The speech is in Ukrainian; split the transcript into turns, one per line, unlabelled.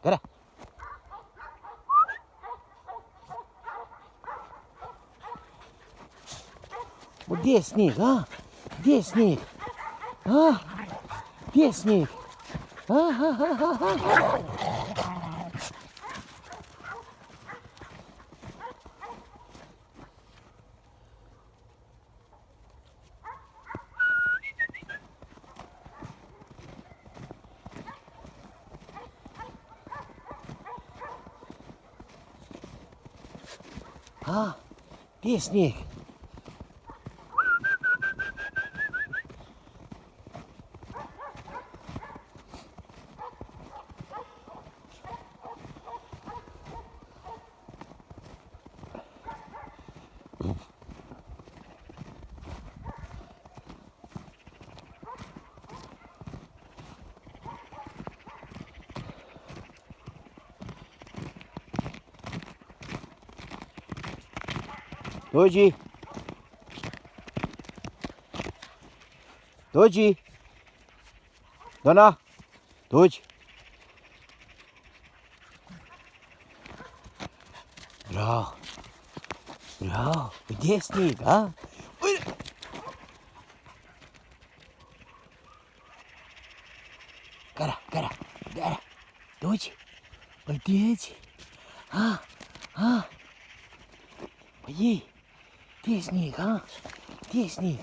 Гора. Где снег, а? Где снег? А? Где снег? А-ха-ха-ха-ха. А? Где снег? Доджі. Доджі. Дона. Додж. Браво. Браво. Где снег, а? Ой. Гора, гора, гора. Додж. Додж. А? Ой. Где снег, а? Где снег?